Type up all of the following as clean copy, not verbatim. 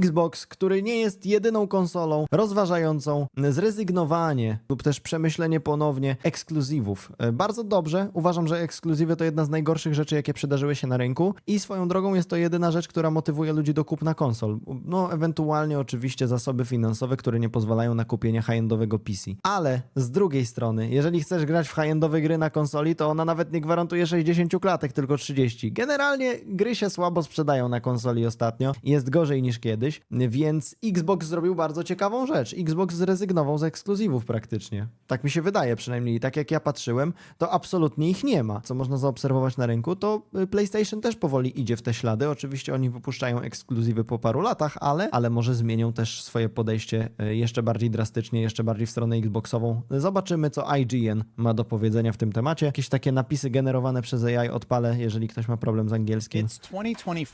Xbox, który nie jest jedyną konsolą rozważającą zrezygnowanie lub też przemyślenie ponownie ekskluzywów. Bardzo dobrze. Uważam, że ekskluzywy to jedna z najgorszych rzeczy, jakie przydarzyły się na rynku i swoją drogą jest to jedyna rzecz, która motywuje ludzi do kupna konsol. No, ewentualnie oczywiście zasoby finansowe, które nie pozwalają na kupienie high-endowego PC. Ale z drugiej strony, jeżeli chcesz grać w high-endowe gry na konsoli, to ona nawet nie gwarantuje 60 klatek, tylko 30. Generalnie gry się słabo sprzedają na konsoli ostatnio. Jest gorzej niż kiedyś, więc Xbox zrobił bardzo ciekawą rzecz. Xbox zrezygnował z ekskluzywów praktycznie. Tak mi się wydaje przynajmniej. Tak jak ja patrzyłem, to absolutnie ich nie ma. Co można zaobserwować na rynku, to PlayStation też powoli idzie w te ślady. Oczywiście oni wypuszczają ekskluzywy po paru latach, ale może zmienią też swoje podejście jeszcze bardziej drastycznie, jeszcze bardziej w stronę Xboxową. Zobaczymy, co IGN ma do powiedzenia w tym temacie. Jakieś takie napisy generowane przez AI odpalę, jeżeli ktoś ma problem z angielskim.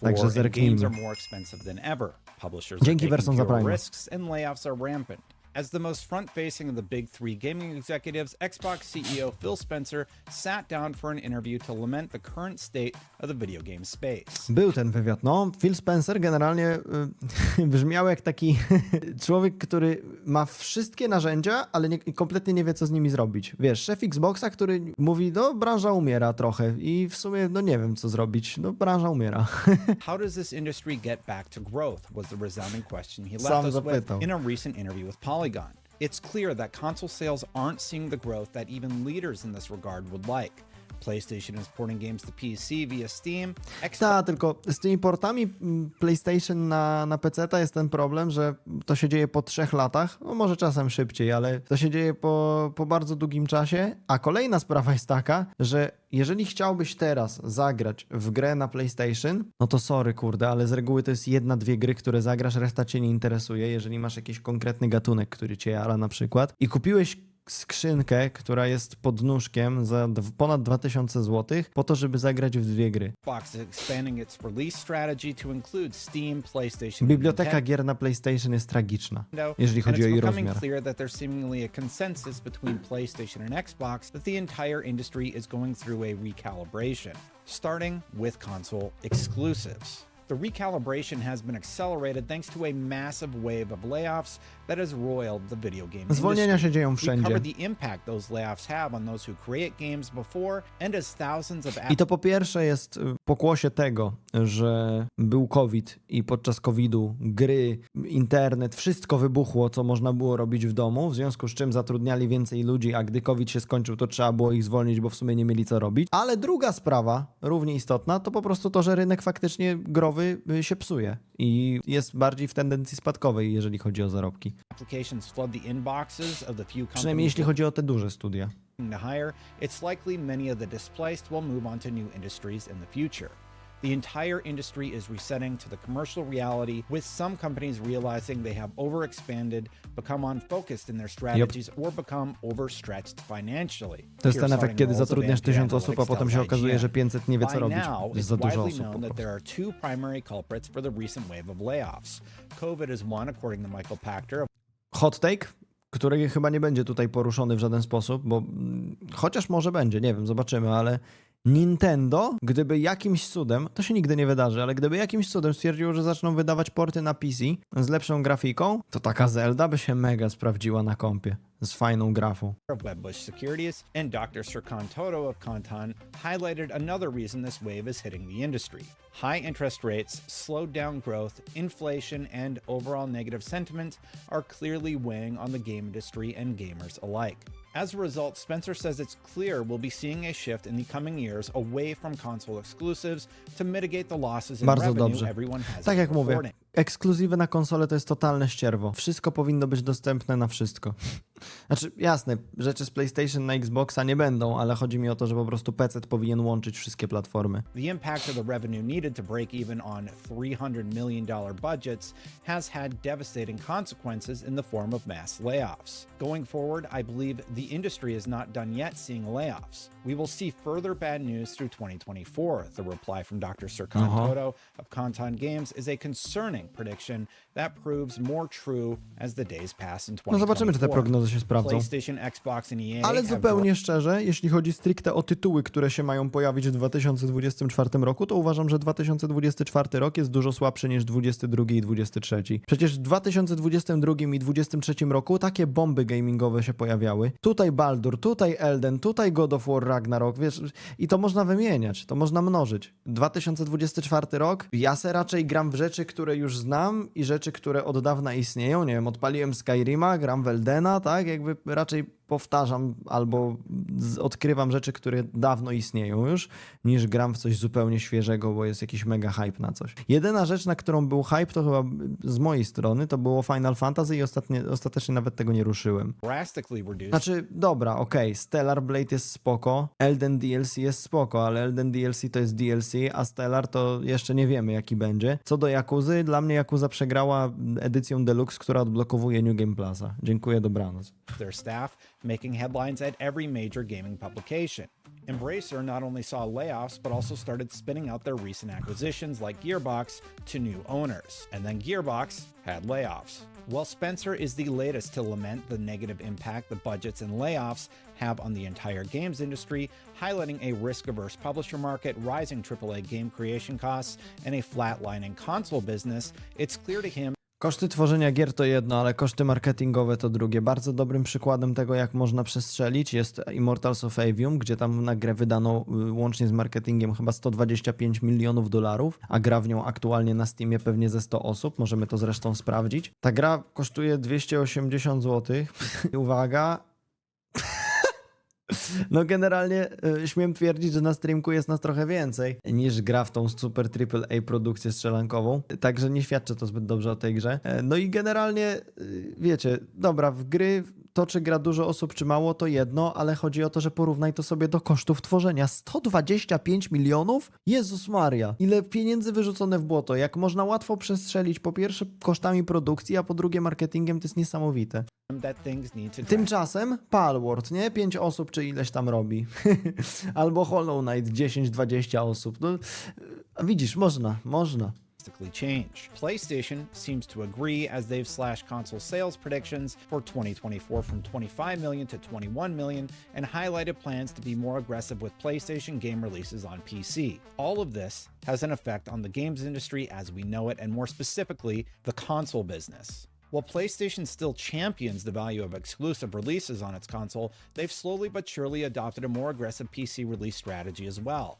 Także zerknijmy. Dzięki Werson za Prime. As the most front-facing of the big three gaming executives, Xbox CEO Phil Spencer sat down for an interview to lament the current state of the video game space. Był ten wywiad, no. Phil Spencer generalnie brzmiał jak taki człowiek, który ma wszystkie narzędzia, ale kompletnie nie wie, co z nimi zrobić. Wiesz, szef Xboxa, który mówi, no branża umiera trochę i w sumie, no nie wiem, co zrobić. No branża umiera. How does this industry get back to growth was the resounding question he left Sam us zapytał. with in a recent interview with Polygon. It's clear that console sales aren't seeing the growth that even leaders in this regard would like. PlayStation is porting games to PC via Steam. Tak, tylko z tymi portami PlayStation na PC jest ten problem, że to się dzieje po 3 latach, no może czasem szybciej, ale to się dzieje po bardzo długim czasie, a kolejna sprawa jest taka, że jeżeli chciałbyś teraz zagrać w grę na PlayStation, no to sorry kurde, ale z reguły to jest 1-2 gry, które zagrasz, reszta cię nie interesuje, jeżeli masz jakiś konkretny gatunek, który cię jara na przykład i kupiłeś skrzynkę, która jest pod nóżkiem za ponad 2000 zł po to, żeby zagrać w 2 gry. Biblioteka gier na PlayStation jest tragiczna, jeżeli chodzi o jej rozmiar. Starting with console exclusives. The recalibration has been accelerated thanks to a massive wave of layoffs that has roiled the video game industry. Zwolnienia się dzieją We wszędzie. covered the impact those layoffs have on those who create games before and as thousands of I to po pierwsze jest pokłosie tego, że był COVID i podczas COVID-u gry, internet, wszystko wybuchło, co można było robić w domu, w związku z czym zatrudniali więcej ludzi, a gdy COVID się skończył, to trzeba było ich zwolnić, bo w sumie nie mieli co robić. Ale druga sprawa, równie istotna, to po prostu to, że rynek faktycznie growy się psuje i jest bardziej w tendencji spadkowej, jeżeli chodzi o zarobki. Przynajmniej jeśli chodzi o te duże studia. To hire, it's likely many of the displaced will move on to new industries in the future. The entire industry is resetting to the commercial reality, with some companies realizing they have overexpanded, become unfocused in their strategies, or become overstretched financially. To jest ten efekt, kiedy zatrudniasz 1000 osób, a potem się okazuje, że 500 nie wie, co robić. Jest za dużo osób po prostu. There are two primary culprits for the recent wave of layoffs. COVID is one, according to Michael Pachter. Hot take, który chyba nie będzie tutaj poruszony w żaden sposób, bo chociaż może będzie, nie wiem, zobaczymy, ale Nintendo, gdyby jakimś cudem, to się nigdy nie wydarzy, ale gdyby jakimś cudem stwierdziło, że zaczną wydawać porty na PC z lepszą grafiką, to taka Zelda by się mega sprawdziła na kompie. Z fajną grafą. Wedbush Securities and Dr. Serkan Toto of Kantan highlighted another reason this wave is hitting the industry. High interest rates, slowed down growth, inflation, and overall negative sentiment are clearly weighing on the game industry and gamers alike. As a result, Spencer says it's clear we'll be seeing a shift in the coming years away from console exclusives to mitigate the losses in revenue everyone has. Tak jak mówię, ekskluzywy na konsolę to jest totalne ścierwo. Wszystko powinno być dostępne na wszystko. Znaczy, jasne, rzeczy z PlayStation na Xboxa nie będą, ale chodzi mi o to, że po prostu PC powinien łączyć wszystkie platformy. The impact of the revenue needed to break even on $300 million budgets has had devastating consequences in the form of mass layoffs. Going forward, I believe the industry is not done yet seeing layoffs. We will see further bad news through 2024. The reply from Dr. Serkan Toto of Kantan Games is a concerning prediction that proves more true as the days pass in 2024. No zobaczymy, czy te prognozy się sprawdzą. PlayStation, Xbox, and EA Ale have zupełnie szczerze, jeśli chodzi stricte o tytuły, które się mają pojawić w 2024 roku, to uważam, że 2024 rok jest dużo słabszy niż 2022 i 2023. Przecież w 2022 i 2023 roku takie bomby gamingowe się pojawiały. Tutaj Baldur, tutaj Elden, tutaj God of War Ragnarok, wiesz, i to można wymieniać, to można mnożyć. 2024 rok, ja se raczej gram w rzeczy, które już znam i rzeczy, które od dawna istnieją. Nie wiem, odpaliłem Skyrima, gram w Eldena, tak? Jakby raczej powtarzam albo odkrywam rzeczy, które dawno istnieją już, niż gram w coś zupełnie świeżego, bo jest jakiś mega hype na coś. Jedyna rzecz, na którą był hype, to chyba z mojej strony, to było Final Fantasy i ostatecznie nawet tego nie ruszyłem. drastically reduced. Znaczy, dobra, okej, Stellar Blade jest spoko, Elden DLC jest spoko, ale Elden DLC to jest DLC, a Stellar to jeszcze nie wiemy, jaki będzie. Co do Yakuzy, dla mnie Yakuza przegrała edycją Deluxe, która odblokowuje New Game Plusa. Dziękuję, dobranoc. Their staff, making headlines at every major gaming publication. Embracer not only saw layoffs, but also started spinning out their recent acquisitions like Gearbox to new owners. And then Gearbox had layoffs. Well, Spencer is the latest to lament the negative impact the budgets and layoffs have on the entire games industry, highlighting a risk-averse publisher market, rising AAA game creation costs, and a flatlining console business. It's clear to him. Koszty tworzenia gier to jedno, ale koszty marketingowe to drugie. Bardzo dobrym przykładem tego, jak można przestrzelić, jest Immortals of Avium, gdzie tam na grę wydano łącznie z marketingiem chyba 125 milionów dolarów, a gra w nią aktualnie na Steamie pewnie ze 100 osób. Możemy to zresztą sprawdzić. Ta gra kosztuje 280 zł. Uwaga. No generalnie śmiem twierdzić, że na streamku jest nas trochę więcej niż gra w tą super AAA produkcję strzelankową, także nie świadczy to zbyt dobrze o tej grze. No i generalnie, wiecie, dobra, w gry to czy gra dużo osób czy mało to jedno, ale chodzi o to, że porównaj to sobie do kosztów tworzenia. 125 milionów? Jezus Maria, ile pieniędzy wyrzucone w błoto, jak można łatwo przestrzelić po pierwsze kosztami produkcji, a po drugie marketingiem, to jest niesamowite. That things need to Tymczasem Palworld, nie? 5 osób czy ileś tam robi. Albo Hollow Knight 10-20 osób. No, widzisz, można. drastically change. PlayStation seems to agree, as they've slashed console sales predictions for 2024 from 25 million to 21 million and highlighted plans to be more aggressive with PlayStation game releases on PC. All of this has an effect on the games industry as we know it, and more specifically, the console business. While PlayStation still champions the value of exclusive releases on its console, they've slowly but surely adopted a more aggressive PC release strategy as well.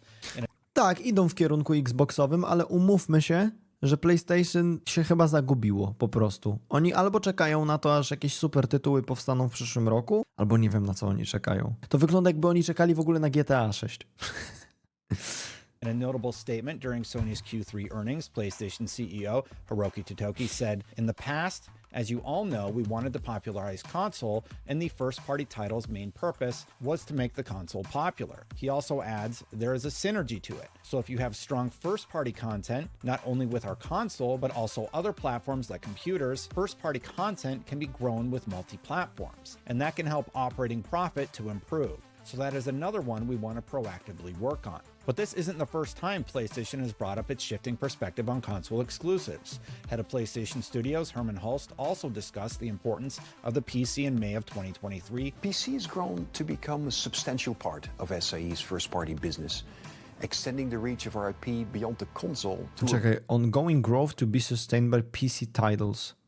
Tak, idą w kierunku Xboxowym, ale umówmy się, że PlayStation się chyba zagubiło po prostu. Oni albo czekają na to, aż jakieś super tytuły powstaną w przyszłym roku, albo nie wiem, na co oni czekają. To wygląda, jakby oni czekali w ogóle na GTA 6. In a notable statement during Sony's Q3 earnings, PlayStation CEO Hiroki Totoki said, "In the past, as you all know, we wanted to popularize console, and the first-party title's main purpose was to make the console popular." He also adds, "There is a synergy to it. So if you have strong first-party content, not only with our console, but also other platforms like computers, first-party content can be grown with multi-platforms, and that can help operating profit to improve. So that is another one we want to proactively work on." But this isn't the first time PlayStation has brought up its shifting perspective on console exclusives. Head of PlayStation Studios, Herman Hulst, also discussed the importance of the PC in May of 2023. PC has grown to become a substantial part of SIE's first-party business, extending the reach of our IP beyond the console to Czekaj, ongoing growth to be sustained by PC titles.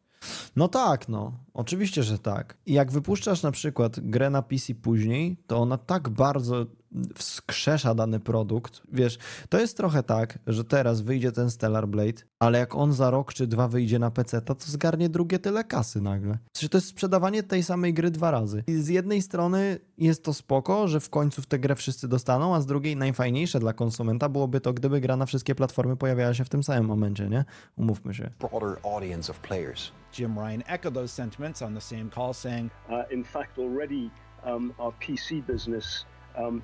No tak, no. Oczywiście, że tak. I jak wypuszczasz na przykład grę na PC później, to ona tak bardzo wskrzesza dany produkt. Wiesz, to jest trochę tak, że teraz wyjdzie ten Stellar Blade, ale jak on za rok czy dwa wyjdzie na PC, to zgarnie drugie tyle kasy nagle. To jest sprzedawanie tej samej gry 2 razy. I z jednej strony jest to spoko, że w końcu w tę grę wszyscy dostaną, a z drugiej najfajniejsze dla konsumenta byłoby to, gdyby gra na wszystkie platformy pojawiała się w tym samym momencie, nie? Umówmy się. broader audience of players. Jim Ryan echoed those sentiments on the same call, saying, In fact, already our PC business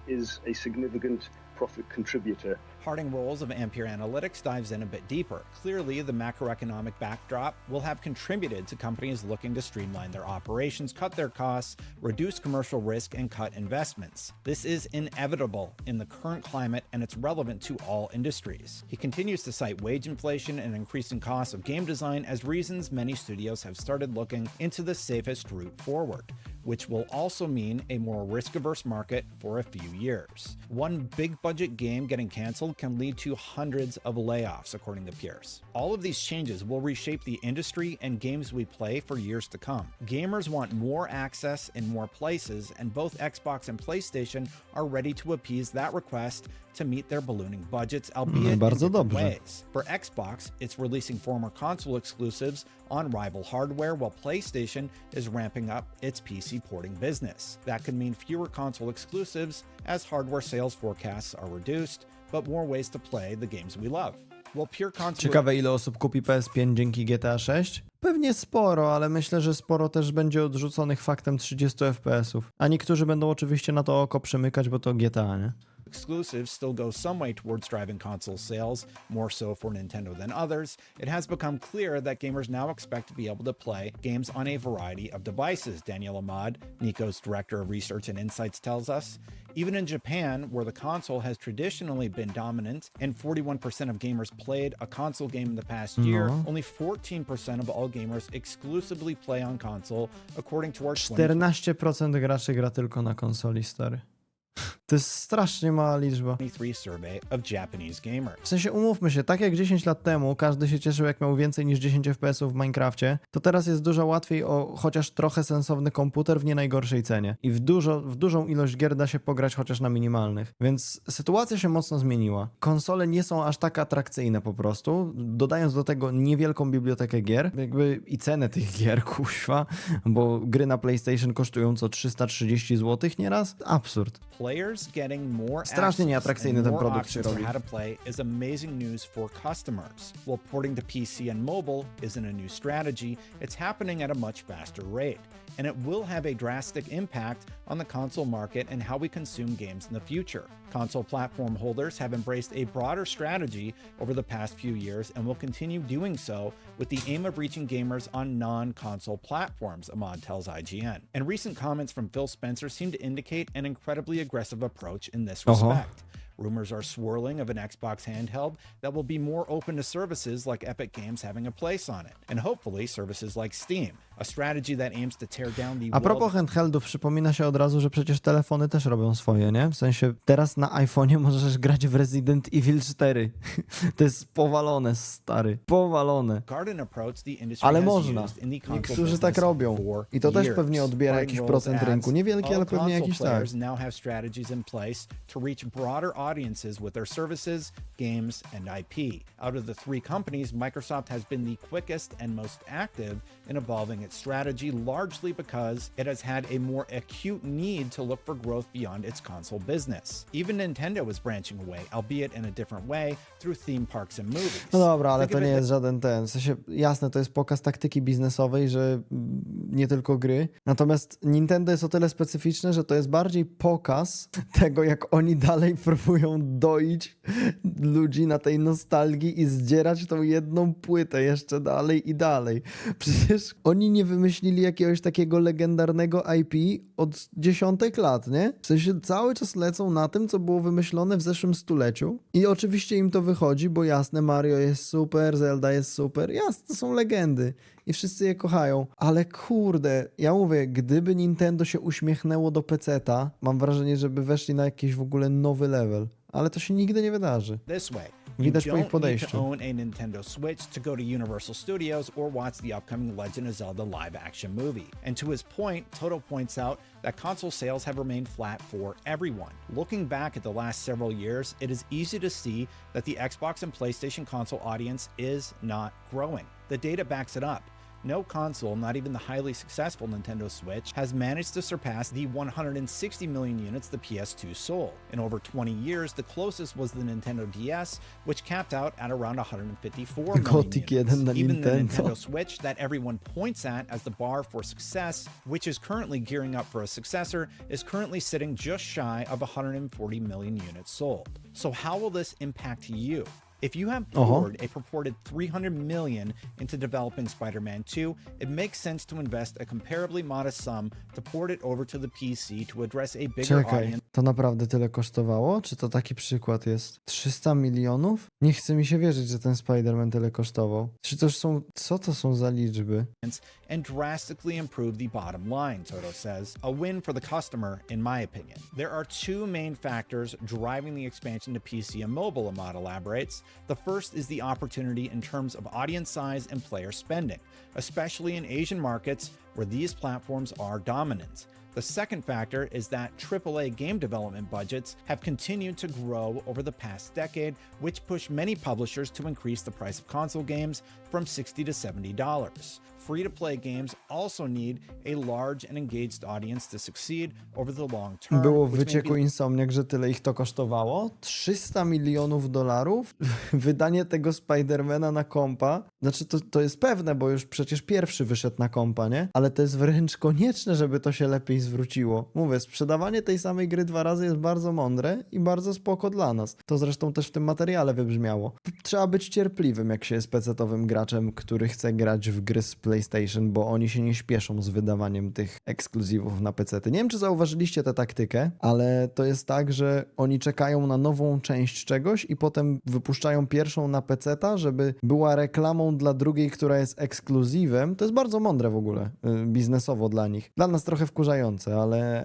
is a significant profit contributor Parting Roles of Ampere Analytics dives in a bit deeper. Clearly, the macroeconomic backdrop will have contributed to companies looking to streamline their operations, cut their costs, reduce commercial risk, and cut investments. This is inevitable in the current climate, and it's relevant to all industries. He continues to cite wage inflation and increasing costs of game design as reasons many studios have started looking into the safest route forward, which will also mean a more risk-averse market for a few years. One big budget game getting canceled can lead to hundreds of layoffs, according to Pierce. All of these changes will reshape the industry and games we play for years to come. Gamers want more access in more places, and both Xbox and PlayStation are ready to appease that request to meet their ballooning budgets, albeit in Bardzo different dobrze. ways. For Xbox, it's releasing former console exclusives on rival hardware, while PlayStation is ramping up its PC porting business. That could mean fewer console exclusives as hardware sales forecasts are reduced, but more ways to play the games we love. While pure console Ciekawe, ile osób kupi PS5 dzięki GTA 6? Pewnie sporo, ale myślę, że sporo też będzie odrzuconych faktem 30 FPS-ów. A niektórzy będą oczywiście na to oko przymykać, bo to GTA, nie? exclusives still go some way towards driving console sales, more so for Nintendo than others, it has become clear that gamers now expect to be able to play games on a variety of devices, Daniel Ahmad, Nico's director of research and insights, tells us. Even in Japan, where the console has traditionally been dominant and 41% of gamers played a console game in the past year, only 14% of all gamers exclusively play on console, according to our 14% graczy gra tylko na konsoli, stary. To jest strasznie mała liczba. 2023 survey of Japanese gamers. W sensie umówmy się, tak jak 10 lat temu każdy się cieszył jak miał więcej niż 10 FPS-ów w Minecrafcie, to teraz jest dużo łatwiej o chociaż trochę sensowny komputer w nie najgorszej cenie. I w dużą ilość gier da się pograć chociaż na minimalnych. Więc sytuacja się mocno zmieniła. Konsole nie są aż tak atrakcyjne po prostu, dodając do tego niewielką bibliotekę gier, jakby i cenę tych gier, kuźwa, bo gry na PlayStation kosztują co 330 zł nieraz? Absurd. Players getting more Strasznie nieatrakcyjny ten produkt się robi. how to play is amazing news for customers. While porting to PC and mobile isn't a new strategy, it's happening at a much faster rate, and it will have a drastic impact on the console market and how we consume games in the future. Console platform holders have embraced a broader strategy over the past few years and will continue doing so with the aim of reaching gamers on non-console platforms, Ahmad tells IGN. And recent comments from Phil Spencer seem to indicate an incredibly aggressive approach in this respect. Rumors are swirling of an Xbox handheld that will be more open to services like Epic Games having a place on it, and hopefully services like Steam, a strategy that aims to tear down the A propos handheldów, przypomina się od razu, że przecież telefony też robią swoje, nie? W sensie teraz na iPhone'ie możesz grać w Resident Evil 4. To jest powalone, stary. Powalone. Ale można. Niektórzy tak robią. I to też pewnie odbiera jakiś procent rynku. Niewielki, ale pewnie jakiś tak. Now have strategies in place to reach broader audiences with their services, games, and IP. Out of the three companies, Microsoft has been the quickest and most active in evolving its strategy, largely because it has had a more acute need to look for growth beyond its console business. Even Nintendo is branching away, albeit in a different way, through theme parks and movies. No dobra, ale to nie jest żaden ten. W sensie, jasne, to jest pokaz taktyki biznesowej, że nie tylko gry. Natomiast Nintendo jest o tyle specyficzne, że to jest bardziej pokaz tego, jak oni dalej próbują doić ludzi na tej nostalgii i zdzierać tą jedną płytę jeszcze dalej i dalej. Przecież oni nie wymyślili jakiegoś takiego legendarnego IP od dziesiątek lat, nie? W sensie cały czas lecą na tym, co było wymyślone w zeszłym stuleciu i oczywiście im to wychodzi, bo jasne, Mario jest super, Zelda jest super, jasne, to są legendy i wszyscy je kochają, ale kurde, ja mówię, gdyby Nintendo się uśmiechnęło do peceta, mam wrażenie, żeby weszli na jakiś w ogóle nowy level, ale to się nigdy nie wydarzy. This way. Widać po ich You don't need to podejściu. own a Nintendo Switch to go to Universal Studios or watch the upcoming Legend of Zelda live-action movie. And to his point, Toto points out that console sales have remained flat for everyone. Looking back at the last several years, it is easy to see that the Xbox and PlayStation console audience is not growing. The data backs it up. no console, not even the highly successful Nintendo Switch, has managed to surpass the 160 million units the PS2 sold. In over 20 years, the closest was the Nintendo DS, which capped out at around 154 million Gothic units. 1 na Even the Nintendo. Nintendo Switch that everyone points at as the bar for success, which is currently gearing up for a successor, is currently sitting just shy of 140 million units sold. So how will this impact you? If you have poured a purported $300 million into developing Spider-Man 2, it makes sense to invest a comparably modest sum to port it over to the PC to address a bigger Czekaj, audience. to naprawdę tyle kosztowało? Czy to taki przykład jest? 300 milionów? Nie chce mi się wierzyć, że ten Spider-Man tyle kosztował. Czy to już są... Co to są za liczby? And drastically improve the bottom line, Toto says. A win for the customer, in my opinion. There are two main factors driving the expansion to PC and mobile, Ahmad elaborates. The first is the opportunity in terms of audience size and player spending, especially in Asian markets where these platforms are dominant. The second factor is that AAA game development budgets have continued to grow over the past decade, which pushed many publishers to increase the price of console games from $60 to $70. Free-to-play games also need a large and engaged audience to succeed over the long term. Było w which may wycieku be Insomniac, że tyle ich to kosztowało? 300 milionów dolarów? Wydanie tego Spidermana na kompa? Znaczy to jest pewne, bo już przecież pierwszy wyszedł na kompa, nie? Ale to jest wręcz konieczne, żeby to się lepiej zwróciło. Mówię, sprzedawanie tej samej gry 2 razy jest bardzo mądre i bardzo spoko dla nas. To zresztą też w tym materiale wybrzmiało. Trzeba być cierpliwym, jak się jest pecetowym graczem, który chce grać w gry z PlayStation, bo oni się nie śpieszą z wydawaniem tych ekskluzywów na pecety. Nie wiem, czy zauważyliście tę taktykę, ale to jest tak, że oni czekają na nową część czegoś i potem wypuszczają pierwszą na peceta, żeby była reklamą dla drugiej, która jest ekskluzywem. To jest bardzo mądre w ogóle, biznesowo dla nich. Dla nas trochę wkurzające,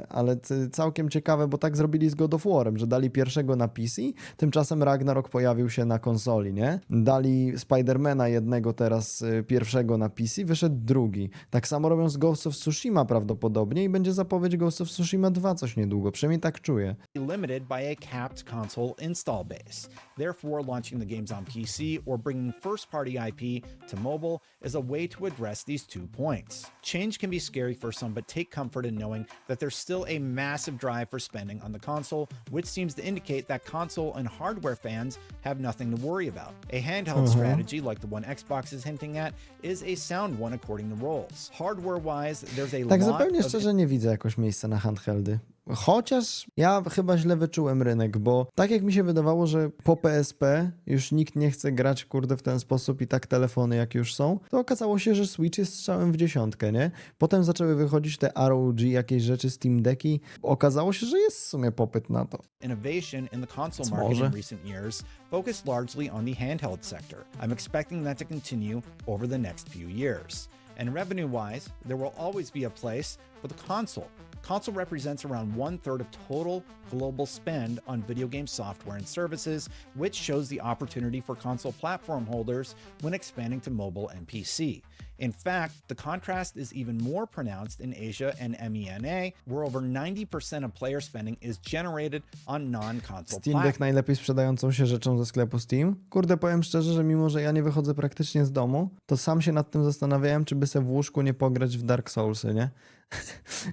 ale całkiem ciekawe, bo tak zrobili z God of War'em, że dali pierwszego na PC, tymczasem Ragnarok pojawił się na konsoli, nie? Dali Spidermana jednego teraz pierwszego na PC, wyszedł drugi. Tak samo robią z Ghost of Tsushima prawdopodobnie i będzie zapowiedź Ghost of Tsushima 2 coś niedługo, przynajmniej tak czuję. limited by a capped console install base. Therefore, launching the games on PC or bringing first-party IP to mobile is a way to address these 2 points. Change can be scary for some, but take comfort in knowing that there's still a massive drive for spending on the console, which seems to indicate that console and hardware fans have nothing to worry about. A handheld strategy like the one Xbox is hinting at is a sound one according to Rolls. Hardware-wise, there's a Tak lot zupełnie of szczerze nie widzę jakoś miejsca na handheldy. Chociaż ja chyba źle wyczułem rynek, bo tak jak mi się wydawało, że po PSP już nikt nie chce grać kurde w ten sposób i tak telefony jak już są, to okazało się, że Switch jest strzałem w dziesiątkę, nie? Potem zaczęły wychodzić te ROG, jakieś rzeczy, Steam Decki. Okazało się, że jest w sumie popyt na to. innovation in the console market in recent years focused largely on the handheld sector. I'm expecting that to continue over the next few years. And revenue-wise, there will always be a place for the console. Console represents around 1/3 of total global spend on video game software and services, which shows the opportunity for console platform holders when expanding to mobile and PC. In fact, the contrast is even more pronounced in Asia and MENA, where over 90% of player spending is generated on non-console Steam platforms. Deck najlepiej sprzedającą się rzeczą ze sklepu Steam. Kurde, powiem szczerze, że mimo, że ja nie wychodzę praktycznie z domu, to sam się nad tym zastanawiałem, czy by se w łóżku nie pograć w Dark Soulsy, nie?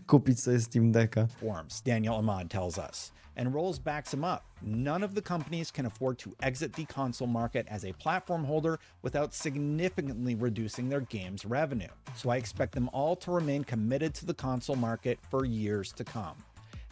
Kupić sobie Steam Decka. Daniel Ahmad tells us. And Rolls backs him up. None of the companies can afford to exit the console market as a platform holder without significantly reducing their games revenue. So I expect them all to remain committed to the console market for years to come.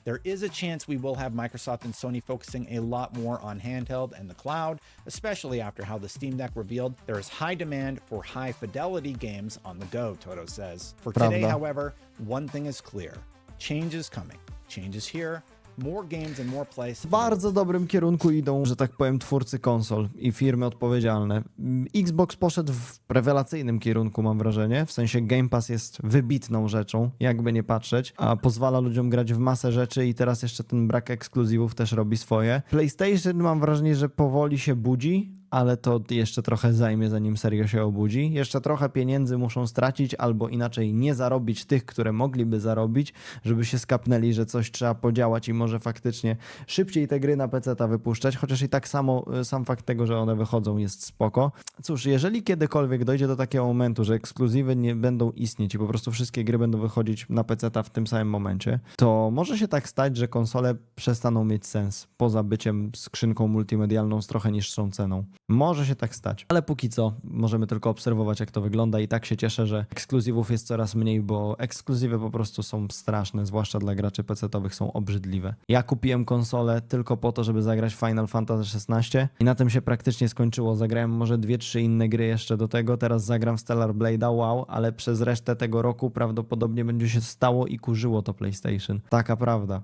There is a chance we will have Microsoft and Sony focusing a lot more on handheld and the cloud, especially after how the Steam Deck revealed there is high demand for high-fidelity games on the go, Toto says. For today, Prawda. however, one thing is clear. Change is coming. Change is here. More games and more plays. W bardzo dobrym kierunku idą, że tak powiem, twórcy konsol i firmy odpowiedzialne. Xbox poszedł w rewelacyjnym kierunku, mam wrażenie. W sensie Game Pass jest wybitną rzeczą, jakby nie patrzeć, a pozwala ludziom grać w masę rzeczy i teraz jeszcze ten brak ekskluzywów też robi swoje. PlayStation mam wrażenie, że powoli się budzi, ale to jeszcze trochę zajmie, zanim serio się obudzi. Jeszcze trochę pieniędzy muszą stracić, albo inaczej nie zarobić tych, które mogliby zarobić, żeby się skapnęli, że coś trzeba podziałać i może faktycznie szybciej te gry na PC-ta wypuszczać, chociaż i tak sam fakt tego, że one wychodzą jest spoko. Cóż, jeżeli kiedykolwiek dojdzie do takiego momentu, że ekskluzywy nie będą istnieć i po prostu wszystkie gry będą wychodzić na PC-ta w tym samym momencie, to może się tak stać, że konsole przestaną mieć sens poza byciem skrzynką multimedialną z trochę niższą ceną. Może się tak stać, ale póki co możemy tylko obserwować, jak to wygląda i tak się cieszę, że ekskluzywów jest coraz mniej, bo ekskluzywy po prostu są straszne, zwłaszcza dla graczy PC-towych są obrzydliwe. Ja kupiłem konsolę tylko po to, żeby zagrać Final Fantasy XVI i na tym się praktycznie skończyło. Zagrałem może 2-3 inne gry jeszcze do tego, teraz zagram w Stellar Blade'a, wow, ale przez resztę tego roku prawdopodobnie będzie się stało i kurzyło to PlayStation. Taka prawda.